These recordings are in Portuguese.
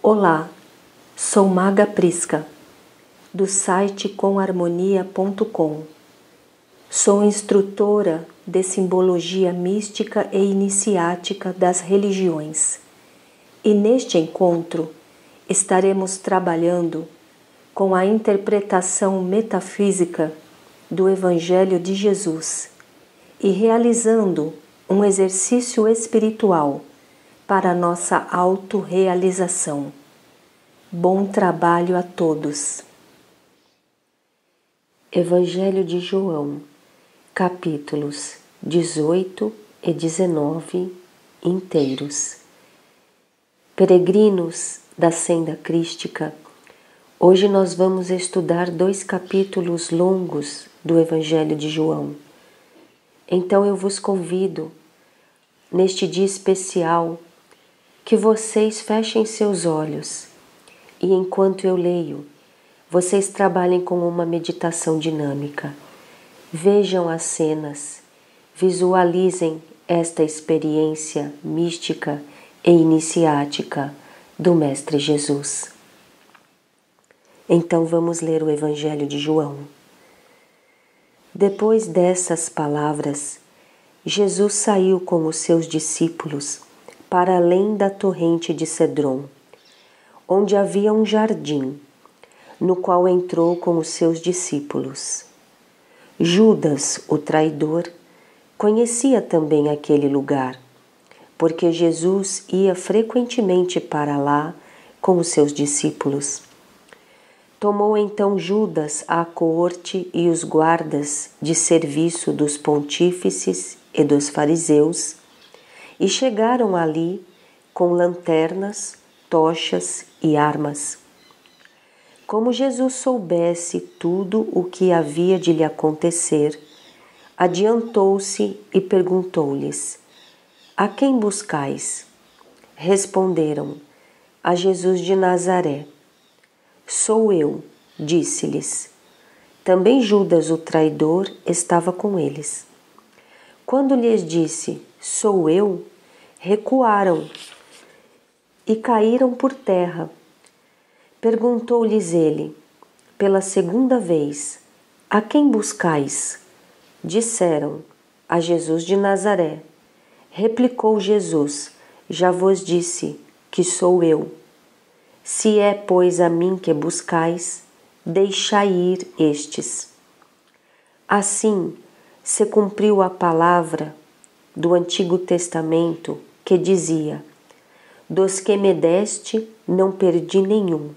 Olá, sou Maga Prisca, do site comharmonia.com. Sou instrutora de simbologia mística e iniciática das religiões. E neste encontro estaremos trabalhando com a interpretação metafísica do Evangelho de Jesus e realizando um exercício espiritual para nossa autorrealização. Bom trabalho a todos. Evangelho de João, capítulos 18 e 19 inteiros. Peregrinos da Senda Crística, hoje nós vamos estudar 2 capítulos longos do Evangelho de João. Então eu vos convido, neste dia especial, que vocês fechem seus olhos e, enquanto eu leio, vocês trabalhem com uma meditação dinâmica. Vejam as cenas, visualizem esta experiência mística e iniciática do Mestre Jesus. Então vamos ler o Evangelho de João. Depois dessas palavras, Jesus saiu com os seus discípulos para além da torrente de Cedron, onde havia um jardim, no qual entrou com os seus discípulos. Judas, o traidor, conhecia também aquele lugar, porque Jesus ia frequentemente para lá com os seus discípulos. Tomou então Judas a coorte e os guardas de serviço dos pontífices e dos fariseus, e chegaram ali com lanternas, tochas e armas. Como Jesus soubesse tudo o que havia de lhe acontecer, adiantou-se e perguntou-lhes: A quem buscais? Responderam: A Jesus de Nazaré. Sou eu, disse-lhes. Também Judas, o traidor, estava com eles. Quando lhes disse: Sou eu, recuaram e caíram por terra. Perguntou-lhes ele, pela segunda vez: A quem buscais? Disseram: A Jesus de Nazaré. Replicou Jesus: Já vos disse que sou eu. Se é, pois, a mim que buscais, deixai ir estes. Assim se cumpriu a palavra do Antigo Testamento que dizia: Dos que me deste, não perdi nenhum.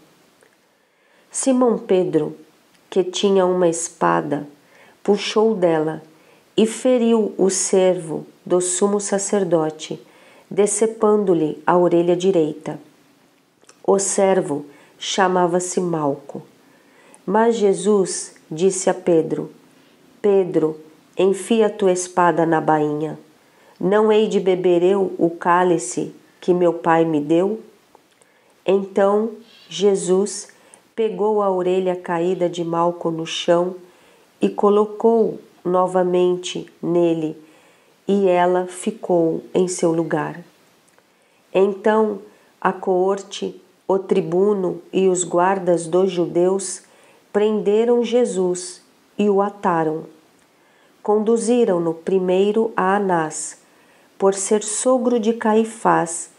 Simão Pedro, que tinha uma espada, puxou dela e feriu o servo do sumo sacerdote, decepando-lhe a orelha direita. O servo chamava-se Malco. Mas Jesus disse a Pedro: Pedro, enfia a tua espada na bainha. Não hei de beber eu o cálice que meu Pai me deu? Então Jesus pegou a orelha caída de Malco no chão e colocou novamente nele, e ela ficou em seu lugar. Então a coorte, o tribuno e os guardas dos judeus prenderam Jesus e o ataram. Conduziram-no primeiro a Anás, por ser sogro de Caifás,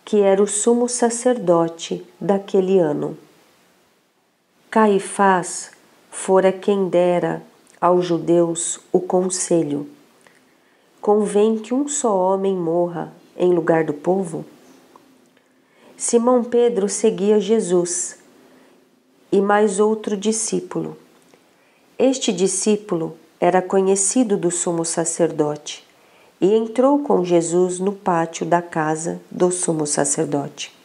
que era o sumo sacerdote daquele ano. Caifás fora quem dera aos judeus o conselho: convém que um só homem morra em lugar do povo? Simão Pedro seguia Jesus e mais outro discípulo. Este discípulo era conhecido do sumo sacerdote e entrou com Jesus no pátio da casa do sumo sacerdote.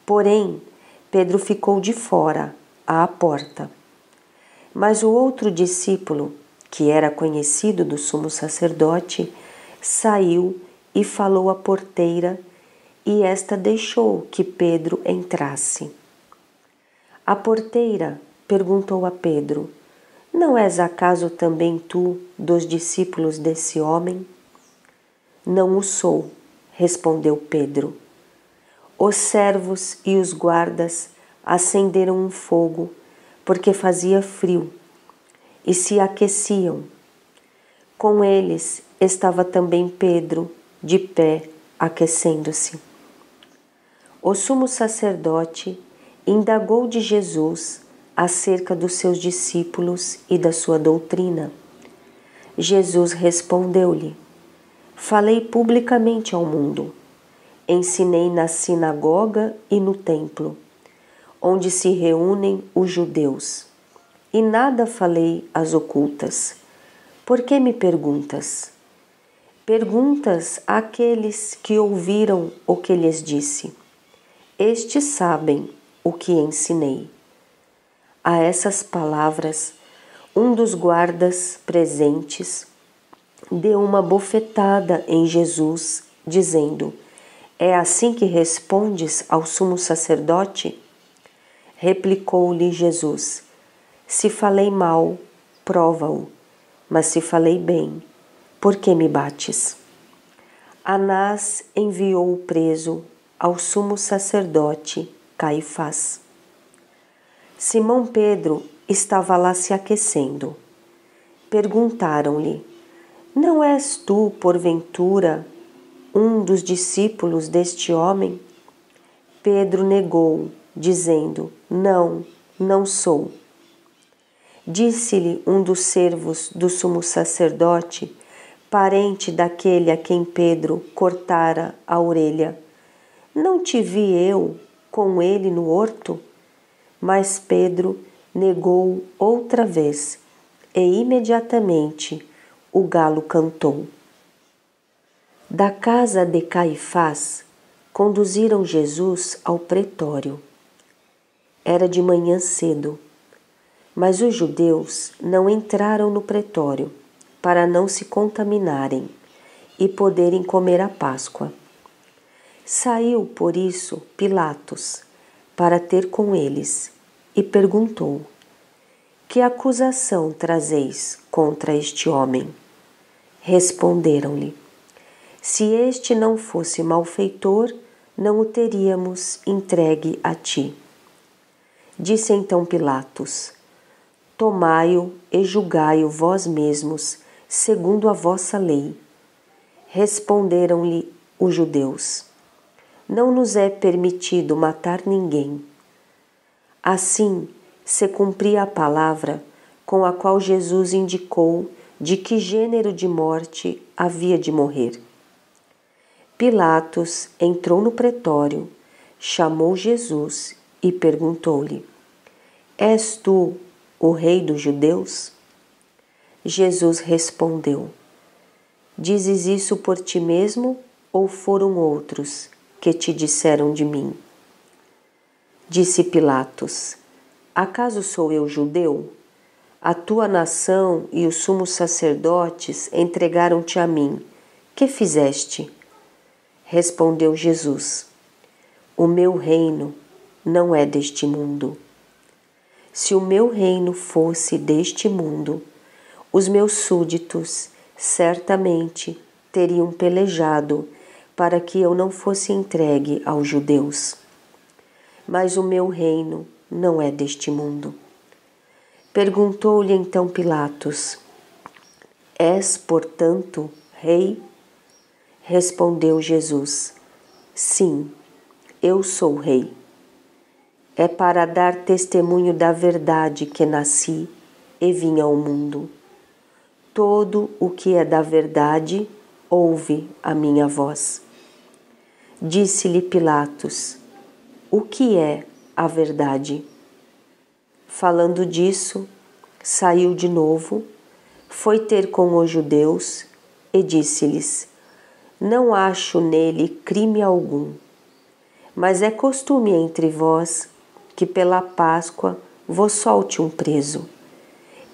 Porém, Pedro ficou de fora, à porta. Mas o outro discípulo, que era conhecido do sumo sacerdote, saiu e falou à porteira, e esta deixou que Pedro entrasse. A porteira perguntou a Pedro: Não és acaso também tu dos discípulos desse homem? Não o sou, respondeu Pedro. Os servos e os guardas acenderam um fogo, porque fazia frio, e se aqueciam. Com eles estava também Pedro, de pé, aquecendo-se. O sumo sacerdote indagou de Jesus acerca dos seus discípulos e da sua doutrina. Jesus respondeu-lhe: Falei publicamente ao mundo. Ensinei na sinagoga e no templo, onde se reúnem os judeus. E nada falei às ocultas. Por que me perguntas? Perguntas àqueles que ouviram o que lhes disse. Estes sabem o que ensinei. A essas palavras, um dos guardas presentes deu uma bofetada em Jesus, dizendo: É assim que respondes ao sumo sacerdote? Replicou-lhe Jesus: Se falei mal, prova-o, mas se falei bem, por que me bates? Anás enviou o preso ao sumo sacerdote Caifás. Simão Pedro estava lá se aquecendo. Perguntaram-lhe: Não és tu, porventura, um dos discípulos deste homem? Pedro negou, dizendo: Não, não sou. Disse-lhe um dos servos do sumo sacerdote, parente daquele a quem Pedro cortara a orelha: Não te vi eu com ele no horto? Mas Pedro negou outra vez, e imediatamente o galo cantou. Da casa de Caifás, conduziram Jesus ao pretório. Era de manhã cedo, mas os judeus não entraram no pretório para não se contaminarem e poderem comer a Páscoa. Saiu, por isso, Pilatos para ter com eles e perguntou: Que acusação trazeis contra este homem? Responderam-lhe: Se este não fosse malfeitor, não o teríamos entregue a ti. Disse então Pilatos: Tomai-o e julgai-o vós mesmos, segundo a vossa lei. Responderam-lhe os judeus: Não nos é permitido matar ninguém. Assim se cumpria a palavra com a qual Jesus indicou de que gênero de morte havia de morrer. Pilatos entrou no pretório, chamou Jesus e perguntou-lhe: És tu o rei dos judeus? Jesus respondeu: Dizes isso por ti mesmo ou foram outros que te disseram de mim? Disse Pilatos: Acaso sou eu judeu? A tua nação e os sumos sacerdotes entregaram-te a mim. Que fizeste? Respondeu Jesus: O meu reino não é deste mundo. Se o meu reino fosse deste mundo, os meus súditos certamente teriam pelejado para que eu não fosse entregue aos judeus. Mas o meu reino não é deste mundo. Perguntou-lhe então Pilatos: És, portanto, rei? Respondeu Jesus: Sim, eu sou rei. É para dar testemunho da verdade que nasci e vim ao mundo. Todo o que é da verdade ouve a minha voz. Disse-lhe Pilatos: O que é a verdade? Falando disso, saiu de novo, foi ter com os judeus e disse-lhes: Não acho nele crime algum, mas é costume entre vós que pela Páscoa vos solte um preso.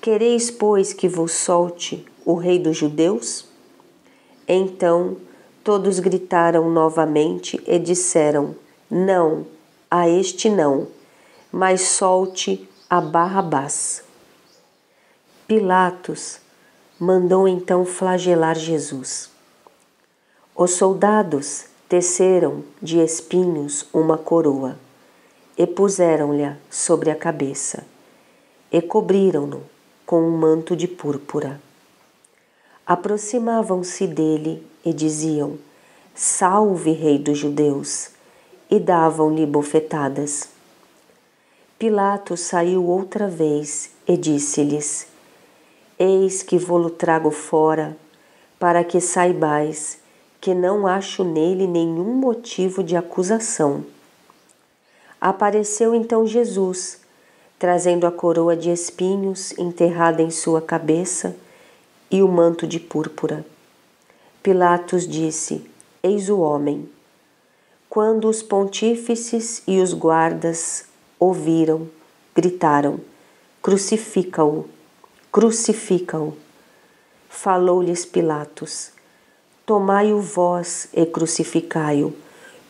Quereis, pois, que vos solte o rei dos judeus? Então todos gritaram novamente e disseram: Não, a este não, mas solte a Barrabás. Pilatos mandou então flagelar Jesus. Os soldados Teceram de espinhos uma coroa e puseram-lhe sobre a cabeça e cobriram-no com um manto de púrpura. Aproximavam-se dele e diziam: Salve, Rei dos Judeus! E davam-lhe bofetadas. Pilatos saiu outra vez e disse-lhes: Eis que vo-lo trago fora, para que saibais que não acho nele nenhum motivo de acusação. Apareceu então Jesus, trazendo a coroa de espinhos enterrada em sua cabeça e o manto de púrpura. Pilatos disse: Eis o homem. Quando os pontífices e os guardas ouviram, gritaram: Crucifica-o! Crucifica-o! Falou-lhes Pilatos: Tomai-o vós e crucificai-o,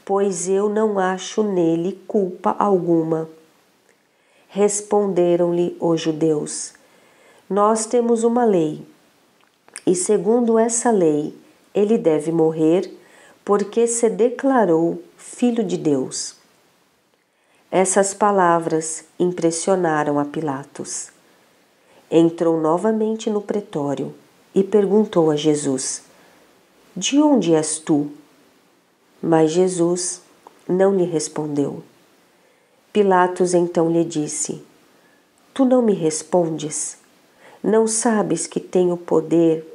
pois eu não acho nele culpa alguma. Responderam-lhe os judeus: Nós temos uma lei, e segundo essa lei ele deve morrer, porque se declarou Filho de Deus. Essas palavras impressionaram a Pilatos. Entrou novamente no pretório e perguntou a Jesus: De onde és tu? Mas Jesus não lhe respondeu. Pilatos então lhe disse: Tu não me respondes? Não sabes que tenho poder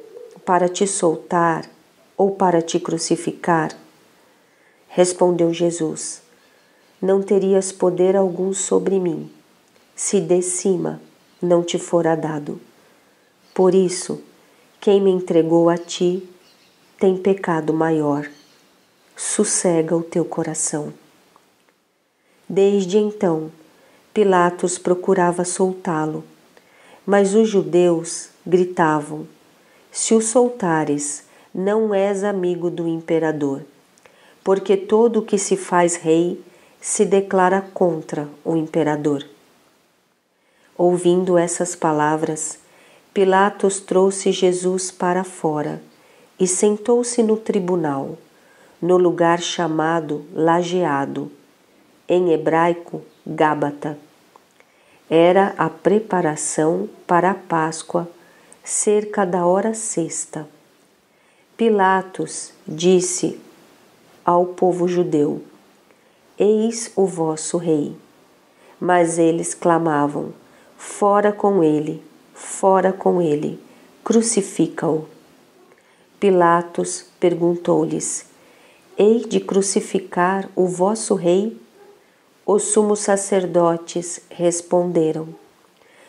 para te soltar ou para te crucificar? Respondeu Jesus: Não terias poder algum sobre mim, se de cima não te fora dado. Por isso, quem me entregou a ti tem pecado maior. Sossega o teu coração. Desde então, Pilatos procurava soltá-lo, mas os judeus gritavam: Se o soltares, não és amigo do imperador, porque todo o que se faz rei se declara contra o imperador. Ouvindo essas palavras, Pilatos trouxe Jesus para fora e sentou-se no tribunal, no lugar chamado Lajeado, em hebraico Gábata. Era a preparação para a Páscoa, cerca da hora sexta. Pilatos disse ao povo judeu: Eis o vosso rei. Mas eles clamavam: Fora com ele, crucifica-o. Pilatos perguntou-lhes: Hei de crucificar o vosso rei? Os sumos sacerdotes responderam: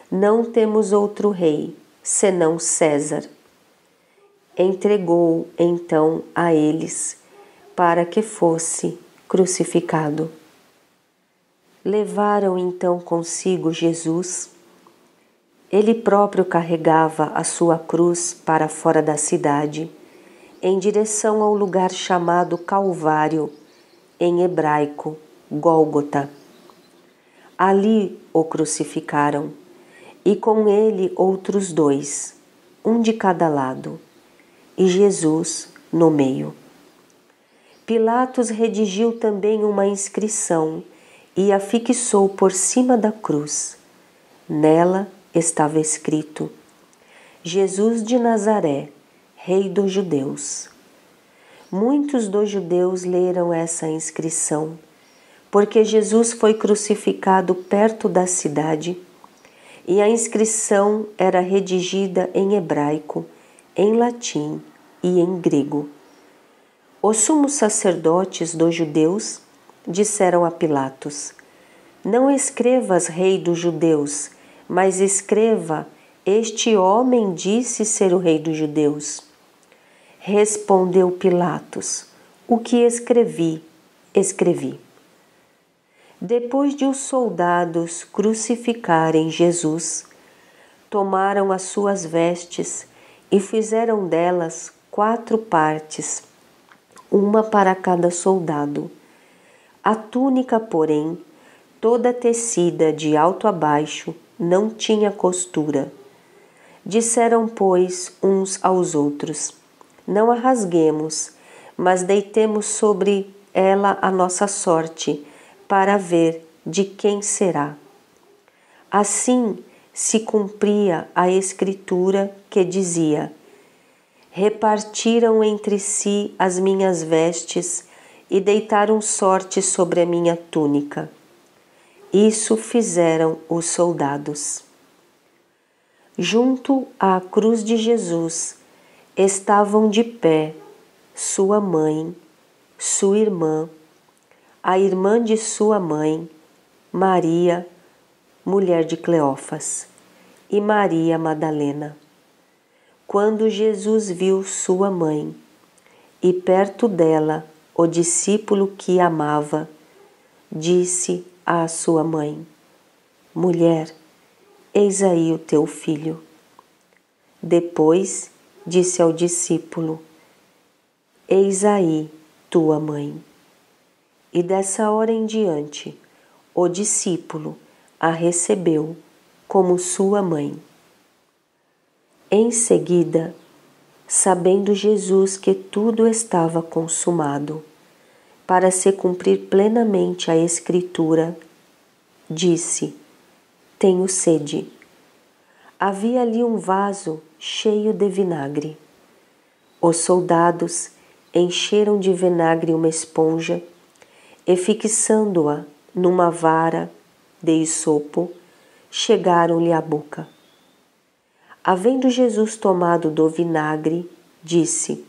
Não temos outro rei, senão César. Entregou-o então a eles, para que fosse crucificado. Levaram então consigo Jesus. Ele próprio carregava a sua cruz para fora da cidade, em direção ao lugar chamado Calvário, em hebraico, Gólgota. Ali o crucificaram, e com ele outros dois, um de cada lado, e Jesus no meio. Pilatos redigiu também uma inscrição e a fixou por cima da cruz. Nela estava escrito: Jesus de Nazaré, Rei dos Judeus. Muitos dos judeus leram essa inscrição, porque Jesus foi crucificado perto da cidade, e a inscrição era redigida em hebraico, em latim e em grego. Os sumos sacerdotes dos judeus disseram a Pilatos: Não escrevas Rei dos Judeus, mas escreva: Este homem disse ser o Rei dos Judeus. Respondeu Pilatos: O que escrevi, escrevi. Depois de os soldados crucificarem Jesus, tomaram as suas vestes e fizeram delas 4 partes, uma para cada soldado. A túnica, porém, toda tecida de alto a baixo, não tinha costura. Disseram, pois, uns aos outros: Não a rasguemos, mas deitemos sobre ela a nossa sorte, para ver de quem será. Assim se cumpria a escritura que dizia: repartiram entre si as minhas vestes e deitaram sorte sobre a minha túnica. Isso fizeram os soldados. Junto à cruz de Jesus estavam de pé sua mãe, sua irmã, a irmã de sua mãe, Maria, mulher de Cleófas, e Maria Madalena. Quando Jesus viu sua mãe e perto dela o discípulo que amava, disse à sua mãe: mulher, eis aí o teu filho. Depois disse ao discípulo: eis aí tua mãe. E dessa hora em diante, o discípulo a recebeu como sua mãe. Em seguida, sabendo Jesus que tudo estava consumado, para se cumprir plenamente a Escritura, disse: tenho sede. Havia ali um vaso cheio de vinagre. Os soldados encheram de vinagre uma esponja e, fixando-a numa vara de hisopo, chegaram-lhe à boca. Havendo Jesus tomado do vinagre, disse: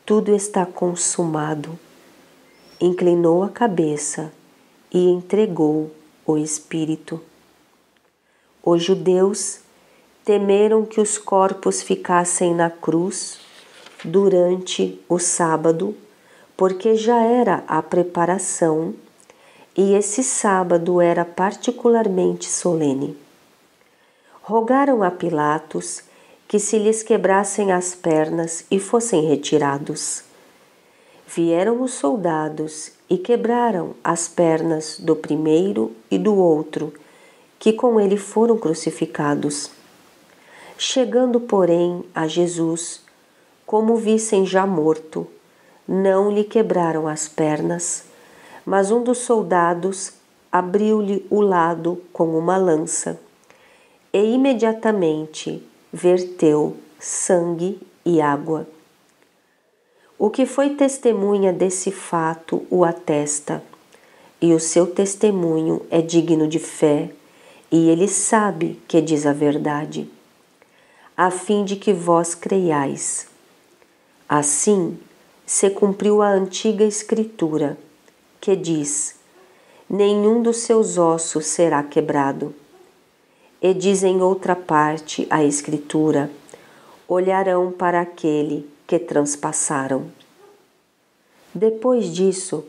tudo está consumado. Inclinou a cabeça e entregou o Espírito. Os judeus temeram que os corpos ficassem na cruz durante o sábado, porque já era a preparação e esse sábado era particularmente solene. Rogaram a Pilatos que se lhes quebrassem as pernas e fossem retirados. Vieram os soldados e quebraram as pernas do primeiro e do outro, que com ele foram crucificados. Chegando, porém, a Jesus, como o vissem já morto, não lhe quebraram as pernas, mas um dos soldados abriu-lhe o lado com uma lança e imediatamente verteu sangue e água. O que foi testemunha desse fato o atesta, e o seu testemunho é digno de fé, e ele sabe que diz a verdade, a fim de que vós creiais. Assim se cumpriu a antiga Escritura, que diz: nenhum dos seus ossos será quebrado. E diz em outra parte a Escritura: olharão para aquele que transpassaram. Depois disso,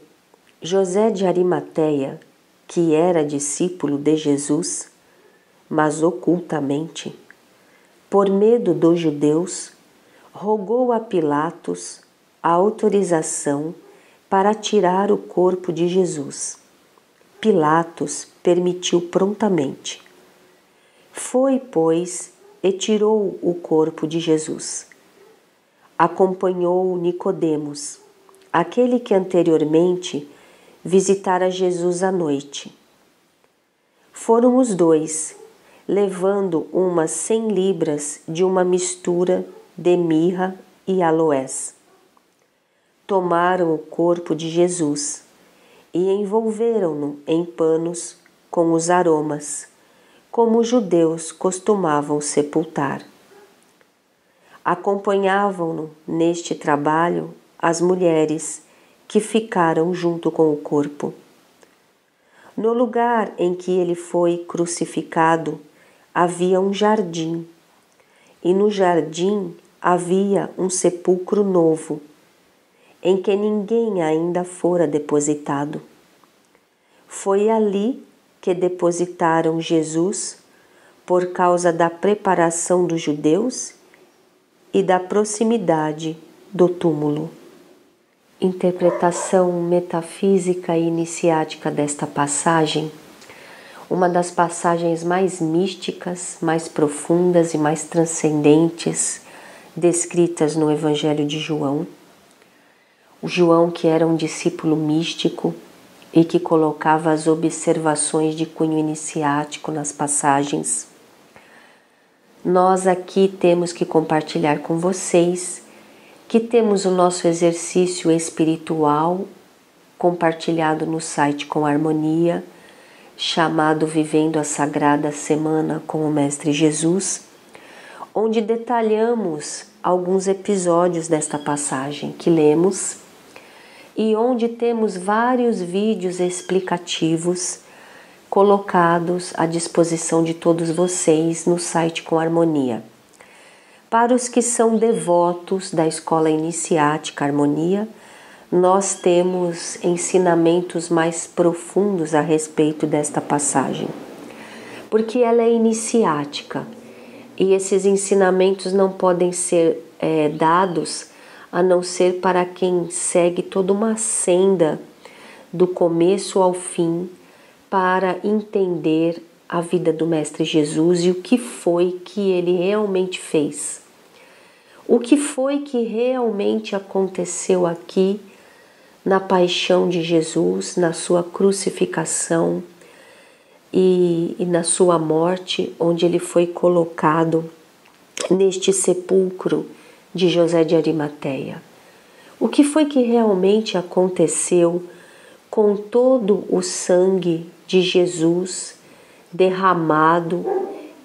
José de Arimateia, que era discípulo de Jesus, mas ocultamente, por medo dos judeus, rogou a Pilatos a autorização para tirar o corpo de Jesus. Pilatos permitiu prontamente. Foi, pois, e tirou o corpo de Jesus. Acompanhou Nicodemos, aquele que anteriormente visitara Jesus à noite. Foram os dois, levando umas 100 libras de uma mistura de mirra e aloés. Tomaram o corpo de Jesus e envolveram-no em panos com os aromas, como os judeus costumavam sepultar. Acompanhavam-no neste trabalho as mulheres que ficaram junto com o corpo. No lugar em que ele foi crucificado havia um jardim, e no jardim havia um sepulcro novo, em que ninguém ainda fora depositado. Foi ali que depositaram Jesus por causa da preparação dos judeus e da proximidade do túmulo. Interpretação metafísica e iniciática desta passagem, uma das passagens mais místicas, mais profundas e mais transcendentes descritas no Evangelho de João. O João, que era um discípulo místico e que colocava as observações de cunho iniciático nas passagens. Nós aqui temos que compartilhar com vocês que temos o nosso exercício espiritual compartilhado no site Com Harmonia, chamado Vivendo a Sagrada Semana com o Mestre Jesus, onde detalhamos alguns episódios desta passagem que lemos e onde temos vários vídeos explicativos colocados à disposição de todos vocês no site Com Harmonia. Para os que são devotos da Escola Iniciática Harmonia, nós temos ensinamentos mais profundos a respeito desta passagem, porque ela é iniciática e esses ensinamentos não podem ser dados a não ser para quem segue toda uma senda do começo ao fim para entender a vida do Mestre Jesus e o que foi que ele realmente fez. O que foi que realmente aconteceu aqui na paixão de Jesus, na sua crucificação e na sua morte, onde ele foi colocado neste sepulcro de José de Arimateia. O que foi que realmente aconteceu com todo o sangue de Jesus derramado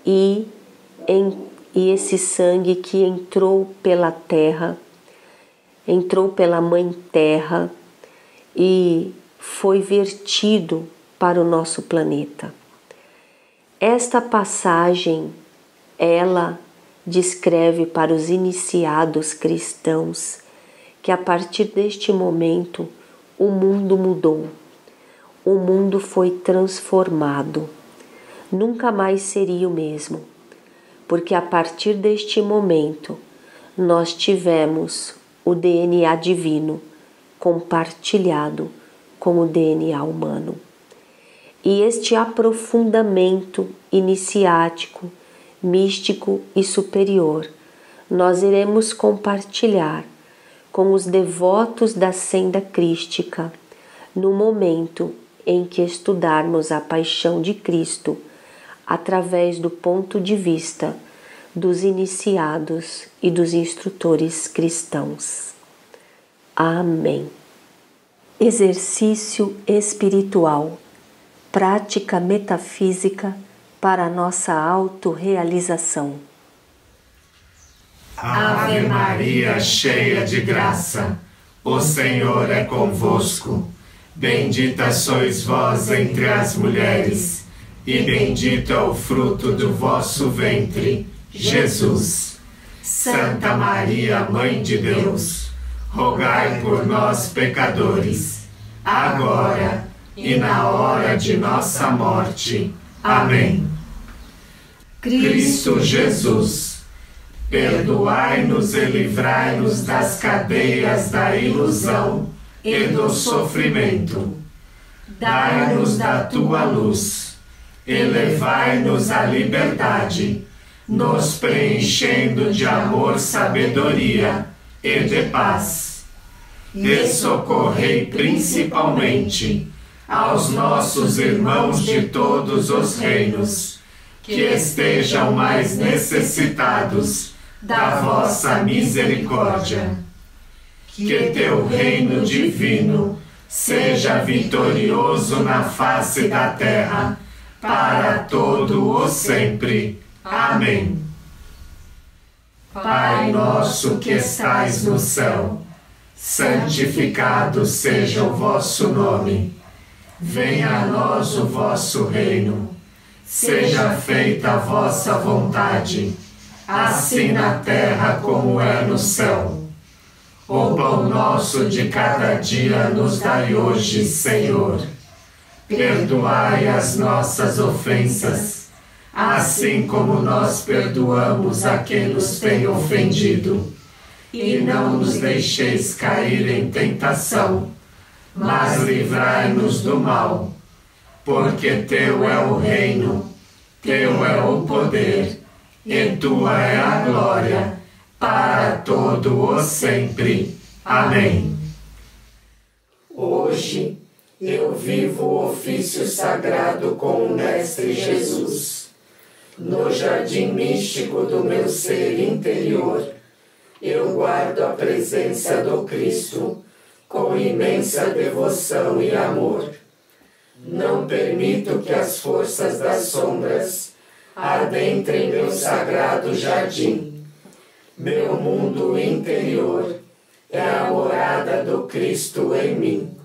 e esse sangue que entrou pela terra, entrou pela Mãe Terra e foi vertido para o nosso planeta. Esta passagem, ela descreve para os iniciados cristãos que a partir deste momento o mundo mudou, o mundo foi transformado, nunca mais seria o mesmo, porque a partir deste momento nós tivemos o DNA divino compartilhado com o DNA humano. E este aprofundamento iniciático, místico e superior, nós iremos compartilhar com os devotos da senda crística no momento em que estudarmos a paixão de Cristo através do ponto de vista dos iniciados e dos instrutores cristãos. Amém. Exercício espiritual, prática metafísica para a nossa autorrealização. Ave Maria, cheia de graça, o Senhor é convosco. Bendita sois vós entre as mulheres, e bendito é o fruto do vosso ventre, Jesus. Santa Maria, Mãe de Deus, rogai por nós, pecadores, agora e na hora de nossa morte. Amém. Cristo Jesus, perdoai-nos e livrai-nos das cadeias da ilusão e do sofrimento. Dai-nos da tua luz, elevai-nos à liberdade, nos preenchendo de amor, sabedoria e de paz. E socorrei principalmente aos nossos irmãos de todos os reinos, que estejam mais necessitados da vossa misericórdia. Que teu reino divino seja vitorioso na face da terra, para todo o sempre. Amém. Pai nosso que estais no céu, santificado seja o vosso nome. Venha a nós o vosso reino. Seja feita a vossa vontade, assim na terra como é no céu. O pão nosso de cada dia nos dai hoje, Senhor. Perdoai as nossas ofensas, assim como nós perdoamos a quem nos tem ofendido. E não nos deixeis cair em tentação, mas livrai-nos do mal. Porque teu é o reino, teu é o poder, e tua é a glória, para todo o sempre. Amém. Hoje eu vivo o ofício sagrado com o Mestre Jesus. No jardim místico do meu ser interior, eu guardo a presença do Cristo com imensa devoção e amor. Não permito que as forças das sombras adentrem meu sagrado jardim. Meu mundo interior é a morada do Cristo em mim.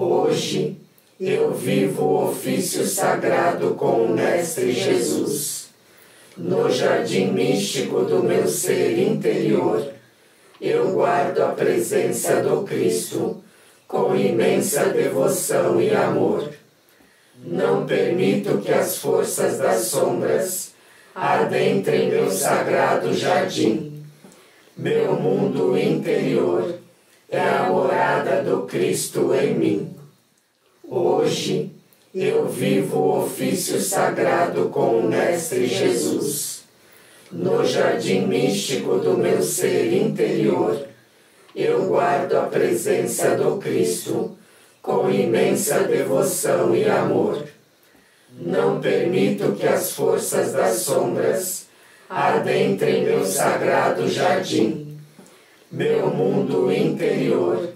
Hoje eu vivo o ofício sagrado com o Mestre Jesus. No jardim místico do meu ser interior, eu guardo a presença do Cristo com imensa devoção e amor. Não permito que as forças das sombras adentrem meu sagrado jardim. Meu mundo interior é a morada do Cristo em mim. Hoje eu vivo o ofício sagrado com o Mestre Jesus. No jardim místico do meu ser interior, eu guardo a presença do Cristo com imensa devoção e amor. Não permito que as forças das sombras adentrem meu sagrado jardim. Meu mundo interior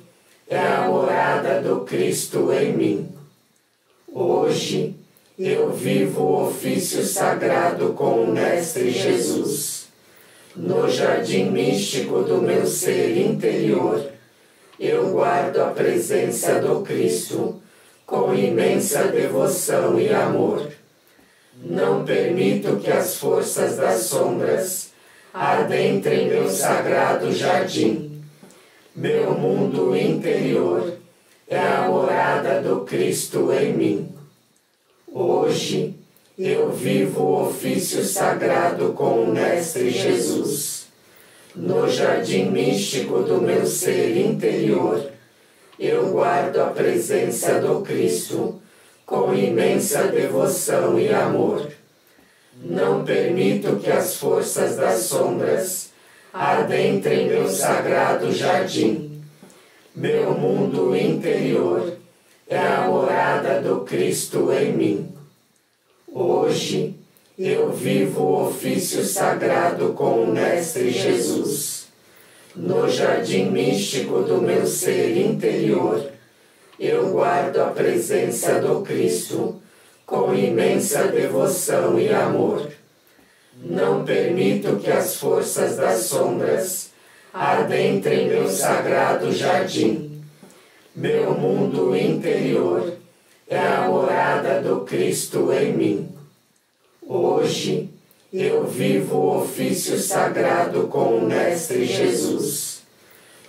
é a morada do Cristo em mim. Hoje eu vivo o ofício sagrado com o Mestre Jesus. No jardim místico do meu ser interior, eu guardo a presença do Cristo com imensa devoção e amor. Não permito que as forças das sombras adentrem meu sagrado jardim. Meu mundo interior é a morada do Cristo em mim. Hoje eu vivo o ofício sagrado com o Mestre Jesus. No jardim místico do meu ser interior, eu guardo a presença do Cristo com imensa devoção e amor. Não permito que as forças das sombras adentrem meu sagrado jardim. Meu mundo interior é a morada do Cristo em mim. Hoje eu vivo o ofício sagrado com o Mestre Jesus. No jardim místico do meu ser interior, eu guardo a presença do Cristo com imensa devoção e amor. Não permito que as forças das sombras adentrem meu sagrado jardim. Meu mundo interior é a morada do Cristo em mim. Hoje eu vivo o ofício sagrado com o Mestre Jesus.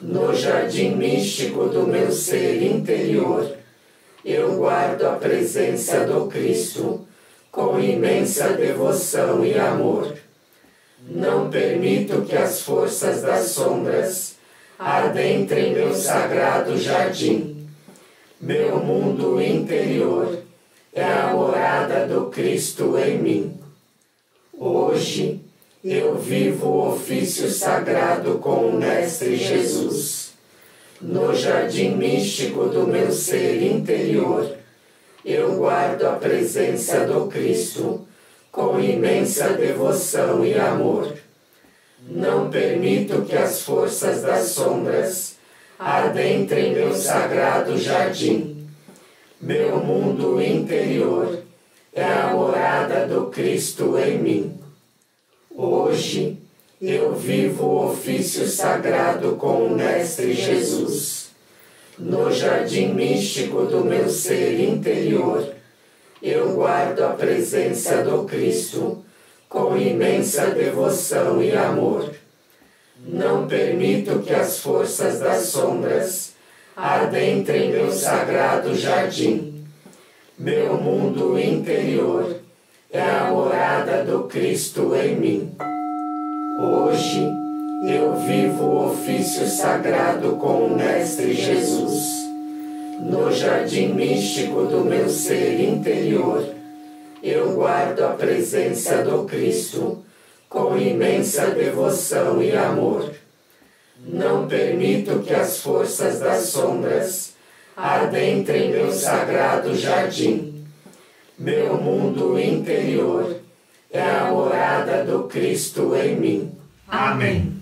No jardim místico do meu ser interior, eu guardo a presença do Cristo com imensa devoção e amor. Não permito que as forças das sombras adentrem meu sagrado jardim. Meu mundo interior é a morada do Cristo em mim. Hoje eu vivo o ofício sagrado com o Mestre Jesus. No jardim místico do meu ser interior, eu guardo a presença do Cristo com imensa devoção e amor. Não permito que as forças das sombras adentrem meu sagrado jardim. Meu mundo interior é a morada do Cristo em mim. Hoje eu vivo o ofício sagrado com o Mestre Jesus. No jardim místico do meu ser interior, eu guardo a presença do Cristo com imensa devoção e amor. Não permito que as forças das sombras adentrem meu sagrado jardim. Meu mundo interior é a morada do Cristo em mim. Hoje eu vivo o ofício sagrado com o Mestre Jesus. No jardim místico do meu ser interior, eu guardo a presença do Cristo com imensa devoção e amor. Não permito que as forças das sombras adentre em meu sagrado jardim. Meu mundo interior é a morada do Cristo em mim. Amém.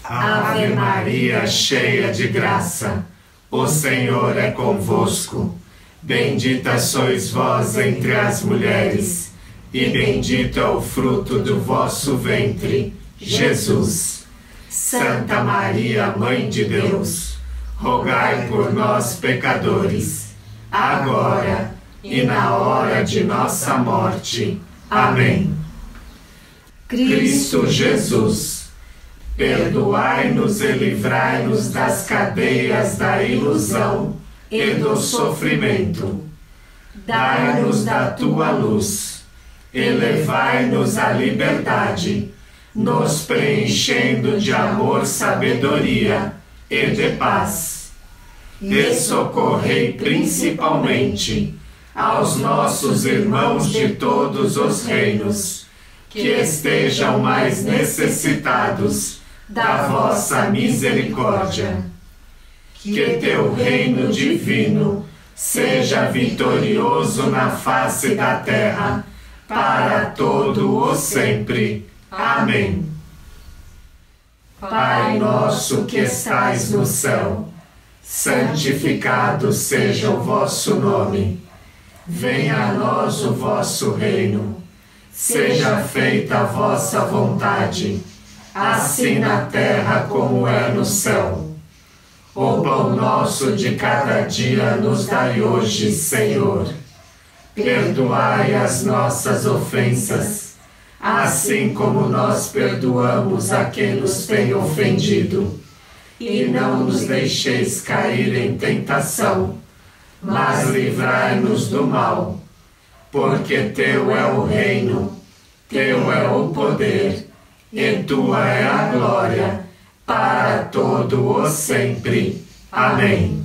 Ave Maria, cheia de graça, o Senhor é convosco. Bendita sois vós entre as mulheres, e bendito é o fruto do vosso ventre, Jesus. Santa Maria, Mãe de Deus, rogai por nós, pecadores, agora e na hora de nossa morte. Amém. Cristo Jesus, perdoai-nos e livrai-nos das cadeias da ilusão e do sofrimento. Dai-nos da tua luz, elevai-nos à liberdade, nos preenchendo de amor, sabedoria e de paz. E socorrei principalmente aos nossos irmãos de todos os reinos, que estejam mais necessitados da vossa misericórdia. Que teu reino divino seja vitorioso na face da terra, para todo o sempre. Amém. Pai nosso que estais no céu, santificado seja o vosso nome. Venha a nós o vosso reino. Seja feita a vossa vontade, assim na terra como é no céu. O pão nosso de cada dia nos dai hoje, Senhor. Perdoai as nossas ofensas, assim como nós perdoamos a quem nos tem ofendido. E não nos deixeis cair em tentação, mas livrai-nos do mal. Porque teu é o reino, teu é o poder, e tua é a glória, para todo o sempre. Amém.